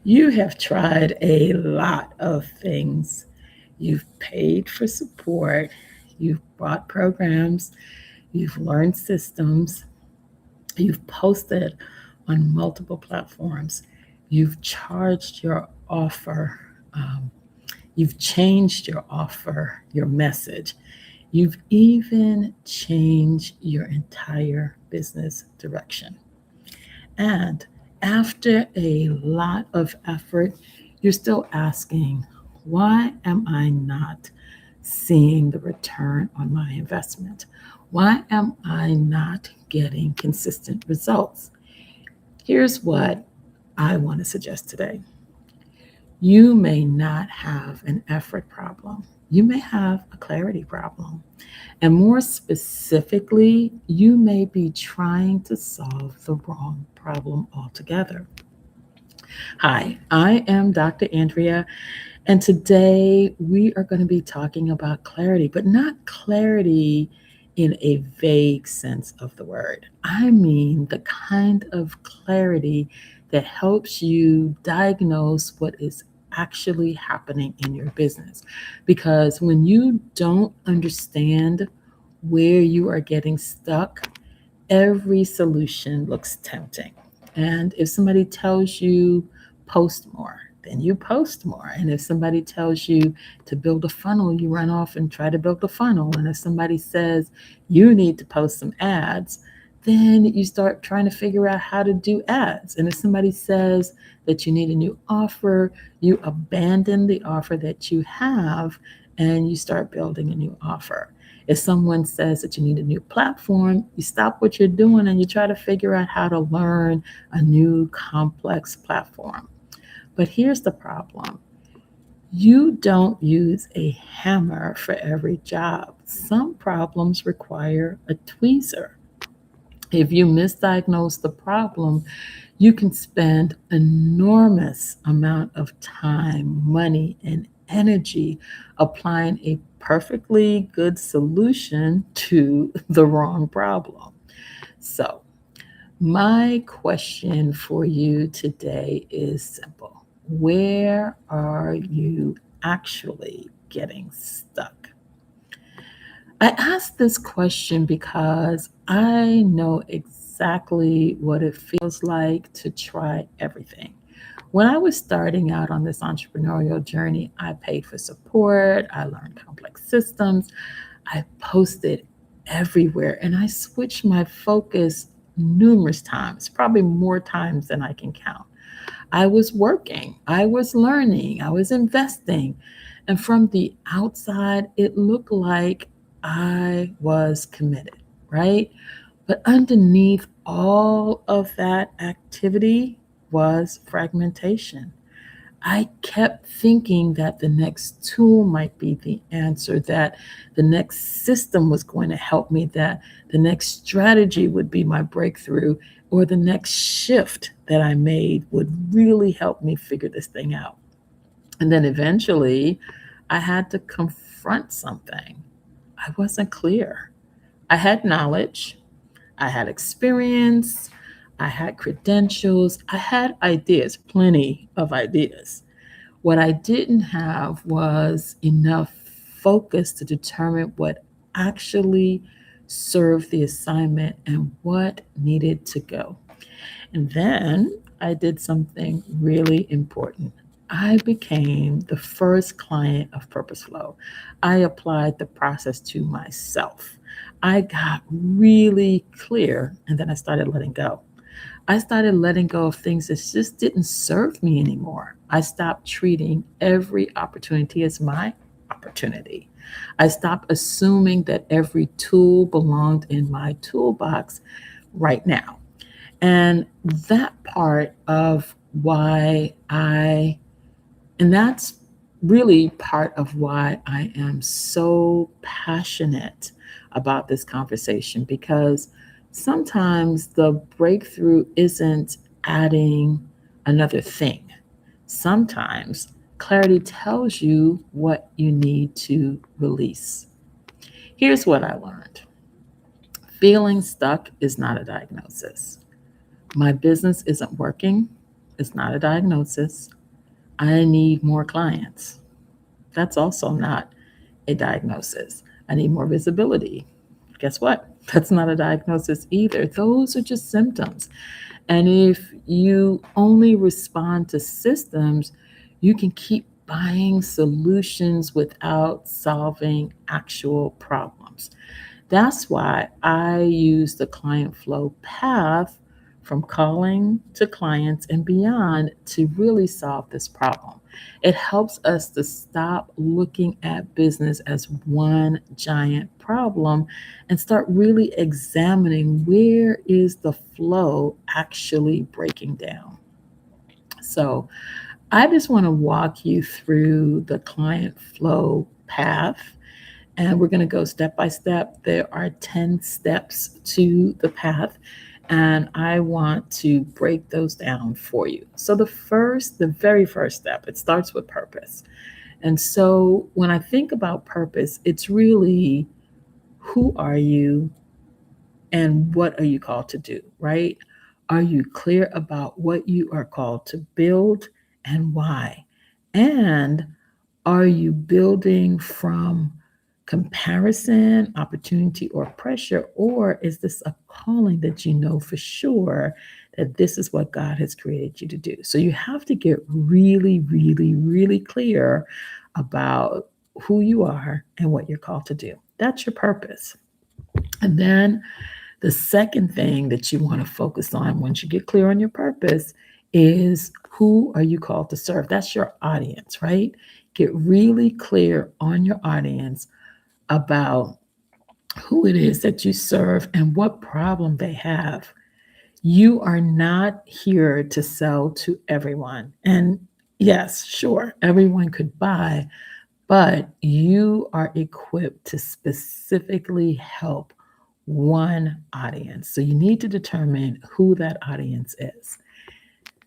You have tried a lot of things. You've paid for support, you've bought programs, you've learned systems, you've posted on multiple platforms, you've charged your offer, um, you've changed your offer, your message, you've even changed your entire business direction. And after a lot of effort, you're still asking, why am I not seeing the return on my investment? Why am I not getting consistent results? Here's what I want to suggest today. You may not have an effort problem. You may have a clarity problem. And more specifically, you may be trying to solve the wrong problem altogether. Hi, I am Dr. Andrea, and today we are going to be talking about clarity, but not clarity in a vague sense of the word. I mean the kind of clarity that helps you diagnose what is actually happening in your business. Because when you don't understand where you are getting stuck, every solution looks tempting. And if somebody tells you post more, then you post more. And if somebody tells you to build a funnel, you run off and try to build a funnel. And if somebody says you need to post some ads, then you start trying to figure out how to do ads. And if somebody says that you need a new offer, you abandon the offer that you have and you start building a new offer. If someone says that you need a new platform, you stop what you're doing and you try to figure out how to learn a new complex platform. But here's the problem: you don't use a hammer for every job. Some problems require a tweezer. If you misdiagnose the problem, you can spend enormous amount of time, money, and energy applying a perfectly good solution to the wrong problem. So, my question for you today is simple. Where are you actually getting stuck? I ask this question because I know exactly what it feels like to try everything. When I was starting out on this entrepreneurial journey, I paid for support, I learned complex systems, I posted everywhere, and I switched my focus numerous times, probably more times than I can count. I was working, I was learning, I was investing. And from the outside, it looked like I was committed, right? But underneath all of that activity was fragmentation. I kept thinking that the next tool might be the answer, that the next system was going to help me, that the next strategy would be my breakthrough, or the next shift that I made would really help me figure this thing out. And then eventually, I had to confront something. I wasn't clear. I had knowledge, I had experience, I had credentials, I had ideas, plenty of ideas. What I didn't have was enough focus to determine what actually served the assignment and what needed to go. And then I did something really important. I became the first client of Purpose Flow. I applied the process to myself. I got really clear and then I started letting go. I started letting go of things that just didn't serve me anymore. I stopped treating every opportunity as my opportunity. I stopped assuming that every tool belonged in my toolbox right now. And that part of why I, and that's really part of why I am so passionate about this conversation because sometimes the breakthrough isn't adding another thing. Sometimes clarity tells you what you need to release. Here's what I learned: feeling stuck is not a diagnosis. My business isn't working. It's not a diagnosis. I need more clients. That's also not a diagnosis. I need more visibility. Guess what? That's not a diagnosis either. Those are just symptoms. And if you only respond to systems, you can keep buying solutions without solving actual problems. That's why I use the client flow path from calling to clients and beyond to really solve this problem. It helps us to stop looking at business as one giant problem and start really examining where is the flow actually breaking down. So, I just want to walk you through the client flow path, and we're going to go step by step. There are 10 steps to the path, and I want to break those down for you. So, the very first step, it starts with purpose. And so, when I think about purpose, it's really who are you and what are you called to do, right? Are you clear about what you are called to build and why? And are you building from comparison, opportunity, or pressure? Or is this a calling that you know for sure that this is what God has created you to do? So you have to get really, really, really clear about who you are and what you're called to do. That's your purpose. And then the second thing that you want to focus on once you get clear on your purpose is who are you called to serve? That's your audience, right? Get really clear on your audience about who it is that you serve and what problem they have. You are not here to sell to everyone. And yes, sure, everyone could buy, but you are equipped to specifically help one audience. So you need to determine who that audience is.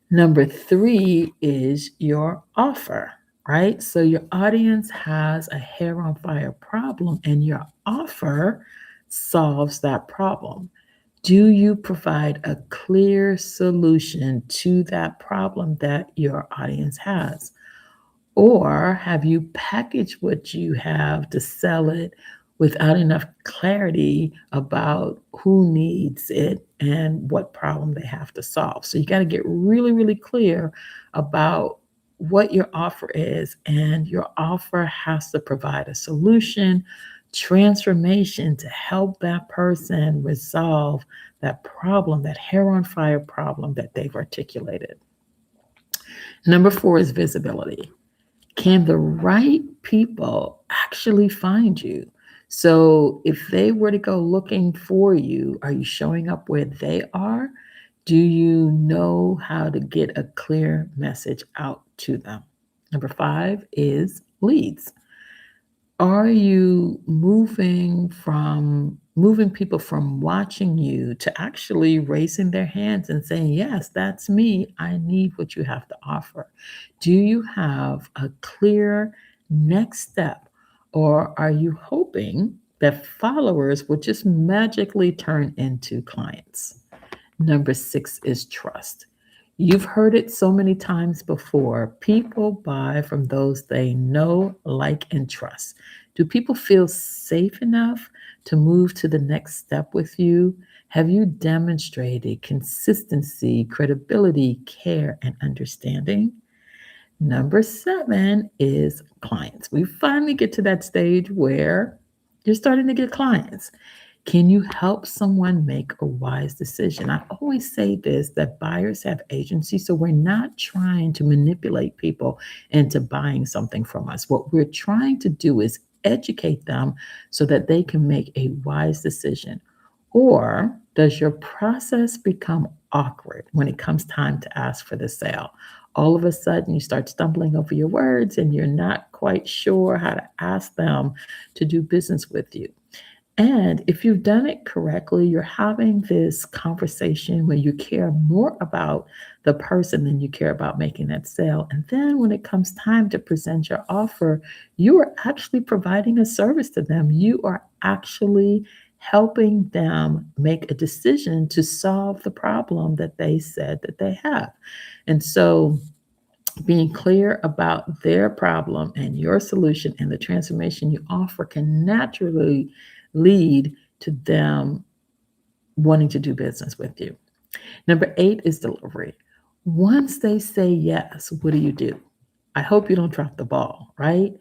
Number three is your offer, right? So your audience has a hair on fire problem, and your offer solves that problem. Do you provide a clear solution to that problem that your audience has? Or have you packaged what you have to sell it without enough clarity about who needs it and what problem they have to solve? So you got to get really, really clear about what your offer is, and your offer has to provide a solution, transformation to help that person resolve that problem, that hair on fire problem that they've articulated. Number four is visibility. Can the right people actually find you? So if they were to go looking for you, are you showing up where they are? Do you know how to get a clear message out to them? Number five is leads. Are you moving people from watching you to actually raising their hands and saying, yes, that's me, I need what you have to offer? Do you have a clear next step, or are you hoping that followers will just magically turn into clients? Number six is trust. You've heard it so many times before. People buy from those they know, like, and trust. Do people feel safe enough to move to the next step with you? Have you demonstrated consistency, credibility, care, and understanding? Number seven is clients. We finally get to that stage where you're starting to get clients. Can you help someone make a wise decision? I always say this, that buyers have agency, so we're not trying to manipulate people into buying something from us. What we're trying to do is educate them so that they can make a wise decision. Or does your process become awkward when it comes time to ask for the sale? All of a sudden, you start stumbling over your words and you're not quite sure how to ask them to do business with you. And if you've done it correctly, you're having this conversation where you care more about the person than you care about making that sale. And then when it comes time to present your offer, you are actually providing a service to them. You are actually helping them make a decision to solve the problem that they said that they have. And so being clear about their problem and your solution and the transformation you offer can naturally lead to them wanting to do business with you. Number 8 is delivery. Once they say yes, what do? I hope you don't drop the ball, right?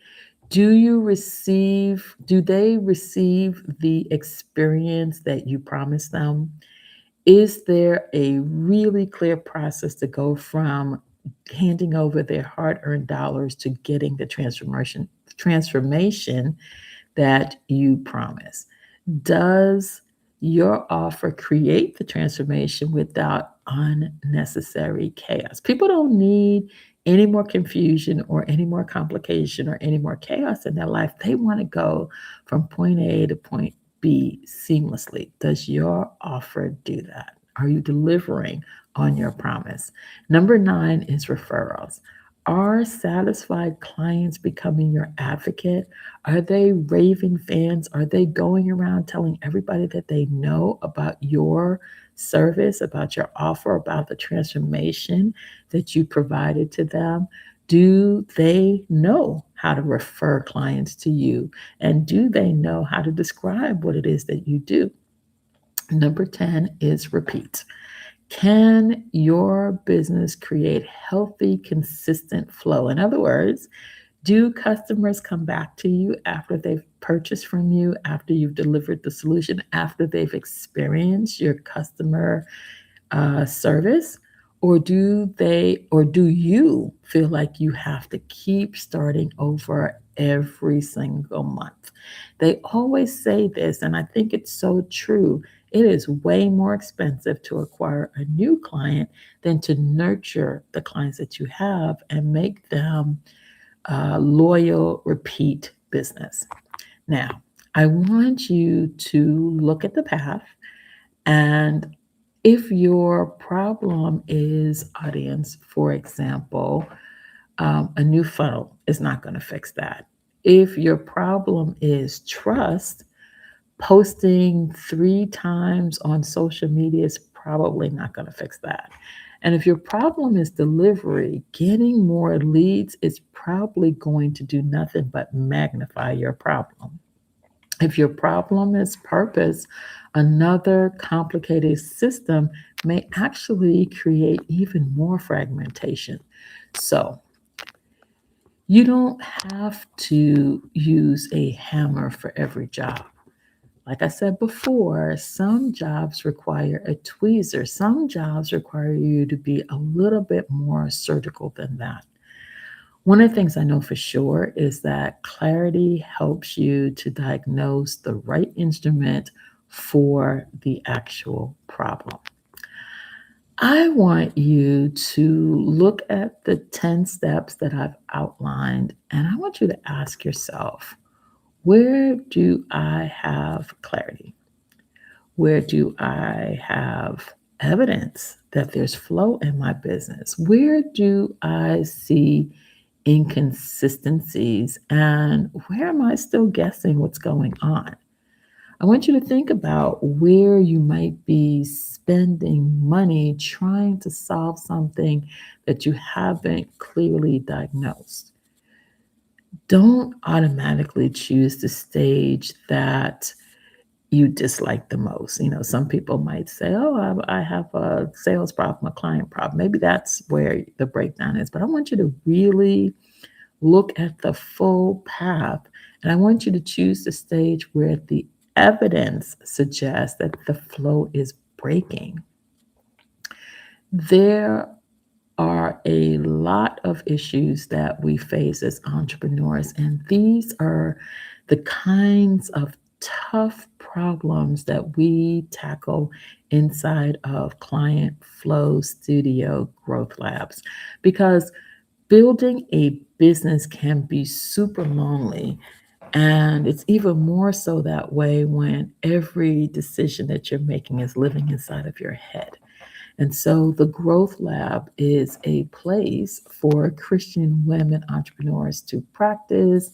Do they receive the experience that you promised them? Is there a really clear process to go from handing over their hard-earned dollars to getting the transformation that you promise? Does your offer create the transformation without unnecessary chaos? People don't need any more confusion or any more complication or any more chaos in their life. They want to go from point A to point B seamlessly. Does your offer do that? Are you delivering on your promise? Number 9 is referrals. Are satisfied clients becoming your advocate? Are they raving fans? Are they going around telling everybody that they know about your service, about your offer, about the transformation that you provided to them? Do they know how to refer clients to you? And do they know how to describe what it is that you do? Number 10 is repeat. Can your business create healthy, consistent flow? In other words, do customers come back to you after they've purchased from you, after you've delivered the solution, after they've experienced your customer service? Or do you feel like you have to keep starting over every single month? They always say this, and I think it's so true. It is way more expensive to acquire a new client than to nurture the clients that you have and make them loyal, repeat business. Now, I want you to look at the path, and if your problem is audience, for example, a new funnel is not going to fix that. If your problem is trust, posting 3 times on social media is probably not going to fix that. And if your problem is delivery, getting more leads is probably going to do nothing but magnify your problem. If your problem is purpose, another complicated system may actually create even more fragmentation. So, you don't have to use a hammer for every job. Like I said before, some jobs require a tweezer. Some jobs require you to be a little bit more surgical than that. One of the things I know for sure is that clarity helps you to diagnose the right instrument for the actual problem. I want you to look at the 10 steps that I've outlined, and I want you to ask yourself, where do I have clarity? Where do I have evidence that there's flow in my business? Where do I see inconsistencies? And where am I still guessing what's going on? I want you to think about where you might be spending money trying to solve something that you haven't clearly diagnosed. Don't automatically choose the stage that you dislike the most. Some people might say, "Oh, I have a sales problem, a client problem." Maybe that's where the breakdown is. But I want you to really look at the full path, and I want you to choose the stage where the evidence suggests that the flow is breaking. There are a lot of issues that we face as entrepreneurs, and these are the kinds of tough problems that we tackle inside of ClientFlow Studio Growth Labs. Because building a business can be super lonely, and it's even more so that way when every decision that you're making is living inside of your head. And so the Growth Lab is a place for Christian women entrepreneurs to practice,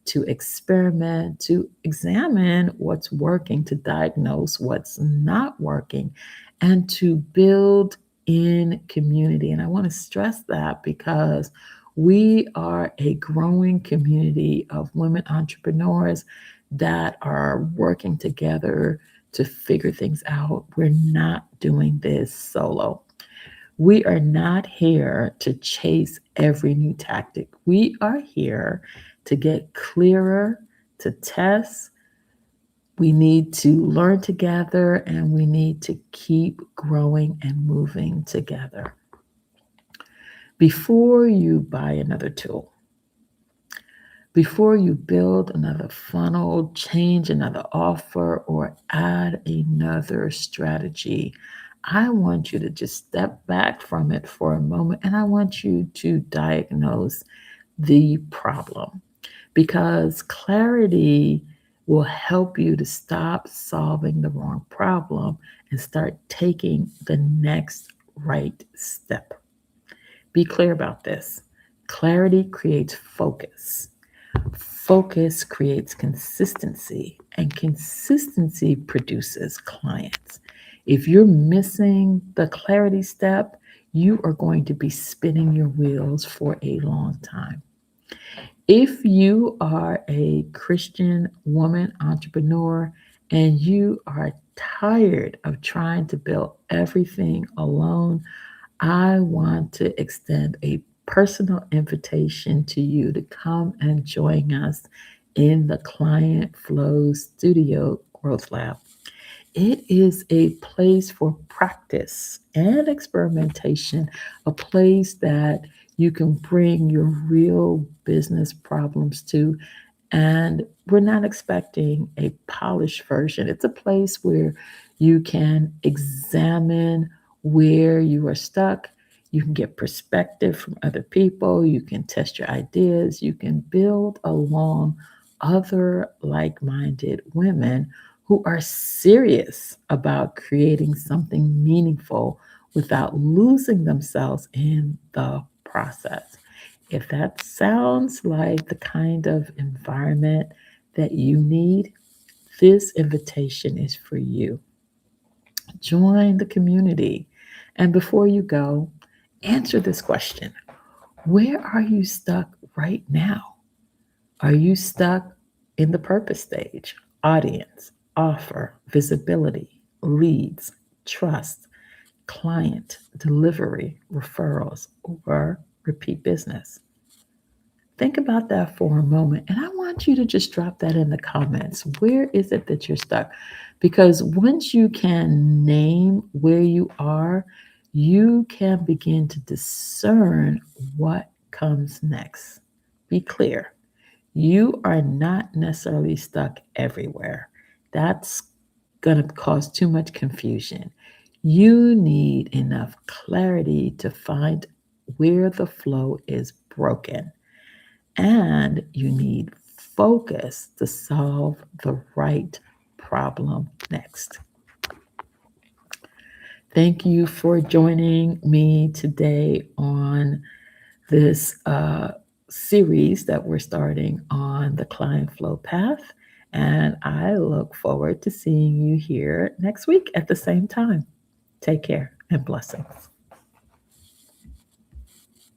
to experiment, to examine what's working, to diagnose what's not working, and to build in community. And I want to stress that because we are a growing community of women entrepreneurs that are working together to figure things out. We're not doing this solo. We are not here to chase every new tactic. We are here to get clearer, to test. We need to learn together and we need to keep growing and moving together. Before you buy another tool, before you build another funnel, change another offer, or add another strategy, I want you to just step back from it for a moment and I want you to diagnose the problem because clarity will help you to stop solving the wrong problem and start taking the next right step. Be clear about this. Clarity creates focus. Focus creates consistency, and consistency produces clients. If you're missing the clarity step, you are going to be spinning your wheels for a long time. If you are a Christian woman entrepreneur and you are tired of trying to build everything alone, I want to extend a personal invitation to you to come and join us in the ClientFlow Studio Growth Lab. It is a place for practice and experimentation, a place that you can bring your real business problems to. And we're not expecting a polished version. It's a place where you can examine where you are stuck. You can get perspective from other people. You can test your ideas. You can build along other like minded women who are serious about creating something meaningful without losing themselves in the process. If that sounds like the kind of environment that you need, this invitation is for you. Join the community. And before you go, answer this question. Where are you stuck right now? Are you stuck in the purpose stage? Audience, offer, visibility, leads, trust, client, delivery, referrals, or repeat business? Think about that for a moment. And I want you to just drop that in the comments. Where is it that you're stuck? Because once you can name where you are, you can begin to discern what comes next. Be clear. You are not necessarily stuck everywhere. That's going to cause too much confusion. You need enough clarity to find where the flow is broken. And you need focus to solve the right problem next. Thank you for joining me today on this series that we're starting on the ClientFlow Path. And I look forward to seeing you here next week at the same time. Take care and blessings.